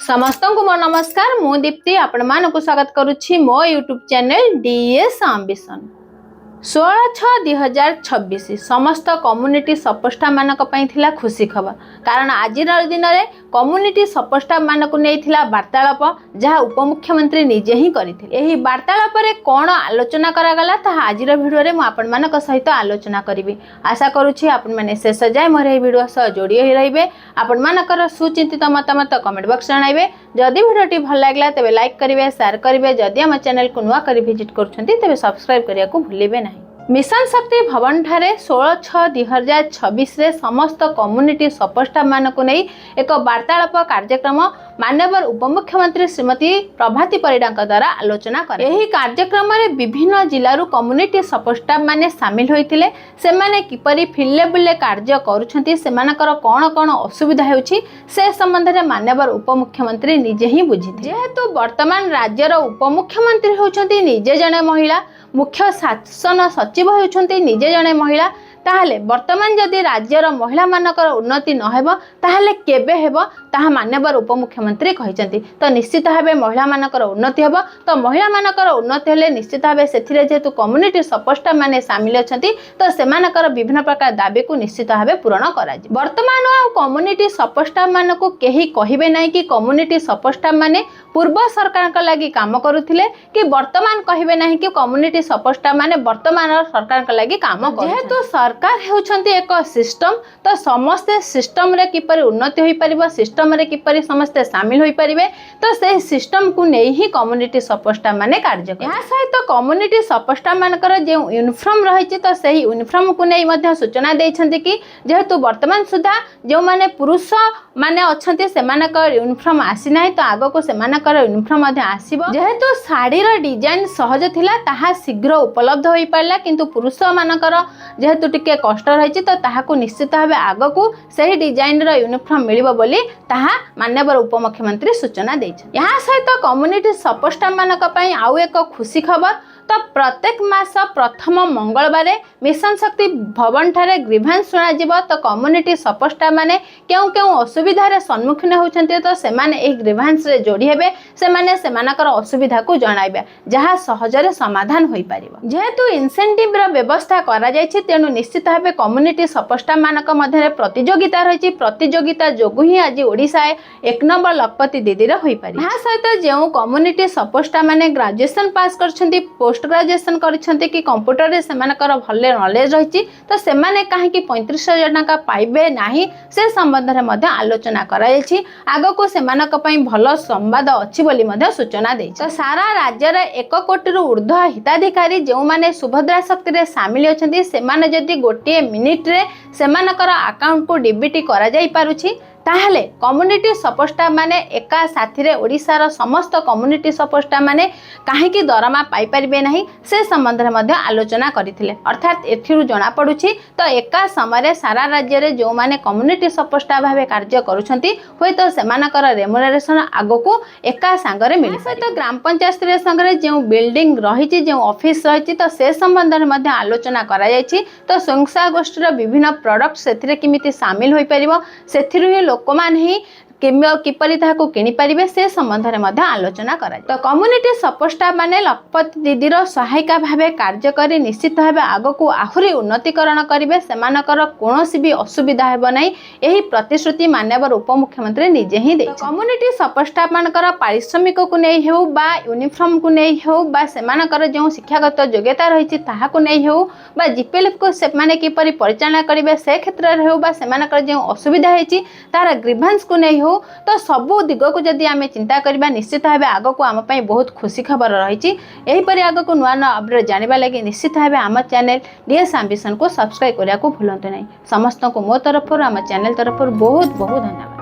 समस्त को मो नमस्कार मु दीप्ति आपण मानक स्वागत करुछि मो यूट्यूब चैनल डीएस एम्बिशन 16/6/2026 समस्त कम्युनिटी सपोस्टा मानक पई थिला खुशी खबर कारण आज दिन में कम्युनिटी सपोस्टा मानक नहीं थिला वार्तालाप जहाँ उपमुख्यमंत्री निजे ही करथिले। एही वार्तालाप रे कोन आलोचना करागला ता आज वीडियो रे मु आपण मानक सहित आलोचना करिवि। आशा करूछि आपण माने शेष जाय मोर ए वीडियो सह जोड़ी होई रहिबे। आपण मानकर सुचिंतित मतामत कमेंट बॉक्स जणाइबे। जदि वीडियोटी भल लागला तबे लाइक करिवे, शेयर करिवे। जदि हम चैनल को नुआ करी विजिट करछंती तबे सब्सक्राइब करिया को भूलिबे नाही। मिशन शक्ति भवन ठारे 16/6/2026 रे समस्त कम्युनिटी सपोस्टा मानक नहीं एक वार्तालाप कार्यक्रम माननीय उपमुख्यमंत्री श्रीमती प्रभाती परिडा द्वारा आलोचना करे। एही कार्यक्रम रे विभिन्न जिल्लारू कम्युनिटी सपोस्टा माने शामिल होइतिले। से माने किपरि फिल्ले बुल्ले कार्य करूछंती, सेमानकर कोन कोन असुविधा हेउछि से संबंध रे माननीय उपमुख्यमंत्री निजे ही बुझिथिले। जेहेतु वर्तमान राज्यर उपमुख्यमंत्री होउछंती निजे जने महिला, मुख्य शासन सचिव होउछंती निजे जने महिला, ताहले वर्तमान जदि राज्यर महिला मानकर उन्नति नहेब ताहले केबे हेब ताहा माननीय उपमुख्यमंत्री कहिसंती। तो निश्चित भावे महिला मानकर उन्नति हेब। तो महिला मानकर उन्नति हेले निश्चित भावे सेथिरे जेतु कम्युनिटी सपोस्टा माने शामिल अछंती तो सेमानकर विभिन्न प्रकार दाबी को निश्चित भावे पूर्ण करा जे। वर्तमान कम्युनिटी सपोस्टा मानको केही कहिबे नै कि कम्युनिटी सपोस्टा माने पूर्व सरकार का लगी काम करुथिले कि वर्तमान कहिबे नै कि कम्युनिटी सपोस्टा माने वर्तमान सरकार का लगी काम करू। जेहेतु सरकार हेउछंती एक सिस्टम तो समस्ते सिस्टम रे किपरि उन्नति होई परिबो, सिस्टम रे किपरि समस्ते शामिल होई परिबे तो से सिस्टम को नै ही कम्युनिटी सपोस्टा माने कार्य करे। यहाँ सहित कम्युनिटी सपोस्टा मानकर जे यूनिफॉर्म रहिछि तो सही यूनिफॉर्म को नै मध्ये सूचना दैछंती कि जेहेतु वर्तमान सुधा जो माने पुरुष माने अछंती सेमानकर यूनिफॉर्म आसी नाही तो आगो को सेमानकर यूनिफॉर्म मध्ये आसीबो। जेहेतु साड़ी रो डिजाइन सहज थिला ताहा शीघ्र उपलब्ध होई पारला किंतु पुरुष मानकर जेहेतु टिके कष्ट रहिछि तो ताहाकू निश्चित भावे आगो को सही डिजाइन रो यूनिफॉर्म मिलिबो बोली ताहा माननीय उपमुख्यमंत्री सूचना दैछन। यहाँ सहित कम्युनिटी सपोस्टा मानक पई आउ एक खुशी खबर तो प्रत्येक मास प्रथम मंगलवार मिशन शक्ति भवन ठारे ग्रीभांस सुना जिवो। तो कम्युनिटी सपोस्टा माने केउ केउ असुविधा रे सम्मुखीन होउछन्ते तो सेमाने एही ग्रीभांस रे जोड़ी हेबे, सेमाने सेमानकर असुविधा को जणाइबे जहा सहजरे समाधान होई परिबो। जेहेतु इंसेंटिव रो व्यवस्था करा जायछि तेनु निश्चित भाबे कम्युनिटी सपोस्टा मानक मध्ये प्रतियोगिता रहिछि। प्रतियोगिता जोगु ही आज ओडिसा 1 नंबर लखपति दीदी रे होई पारि। हा सहित जेउ कम्युनिटी सपोस्टा माने ग्रेजुएशन पास करछन्ती, पोस्ट ग्रेजुएशन करछन्ती कि कंप्यूटर रे सेमानकर भले नॉलेज रहिछि तो सेमाने काहे कि 35,000 टका पाइबे नाही से संबंध रे मध्ये आलोचना करा जायछि। आगो को सेमानक पई भलो संवाद अछि बोली मध्ये सूचना दैछि। तो सारा राज्य रे 1 कोटी रु ऊर्ध्व हिताधिकारी जो माने सुभद्रा शक्ति रे शामिल अछन्ती सेमाने जदि गोटे मिनिट रे सेमानकर अकाउंट को डीबीटी करा जाई पारुछि ताहले कम्युनिटी सपोस्टा माने एका साथी रे ओडिसा रो समस्त कम्युनिटी सपोस्टा माने काहे कि दरमा पाई परिबे नाही से संबंध रे मध्ये आलोचना करिथिले। अर्थात एथिरु जणा पडुछि तो एका समय सारा राज्य रे जो माने कम्युनिटी सपोस्टा भाबे कार्य करूछंती होय तो सेमानकर रेम्युनरेशन आगो को एका संगरे मिलि सहित तो ग्राम पंचायत रे संगरे जे बिल्डिंग रहिछि जे ऑफिस रहिछि तो से संबंध रे मध्ये आलोचना करा जायछि। तो संस्था गोष्ठी रो विभिन्न प्रोडक्ट सेथिरे किमिति शामिल होई परिबो सेथिरु ही लोक मान ही किपरि ताहाकू किनि परिबे से संबंध रे मध्ये आलोचना कराय। तो कम्युनिटी सपोस्टा माने लखपति दीदी रो सहायिका भाबे कार्य करी निश्चित भाबे आगो को आहुरी उन्नतिकरण करिवे। सेमानकर कोनोसी भी असुविधा हेबो नै एही प्रतिश्रुति माननीय उपमुख्यमंत्री निजे ही दै। कम्युनिटी सपोस्टा मानकर पारिश्रमिक को नै हेउ बा यूनिफॉर्म को नै हेउ बा सेमानकर जो शिक्षागत योग्यता रहिछि ताहाकू नै हेउ बा जीपीएलएफ को से माने किपरि परिचालना करिवे से क्षेत्र रे हेउ बा सेमानकर जो असुविधा हेछि तार ग्रीभांस को नै हेउ तो सबु दिग को जदि आमे चिंता करबा निश्चित भाबे आगो को आम पई बहुत खुशी खबर रहिछि। एही परि आगो को नुआ नुआ अपडेट जानिबा लागि निश्चित भाबे आम चैनल डीएस एम्बिशन को सब्सक्राइब करिया को भूलंतु नै। समस्त को मो तरफ आम चैनल तरफ बहुत बहुत धन्यवाद।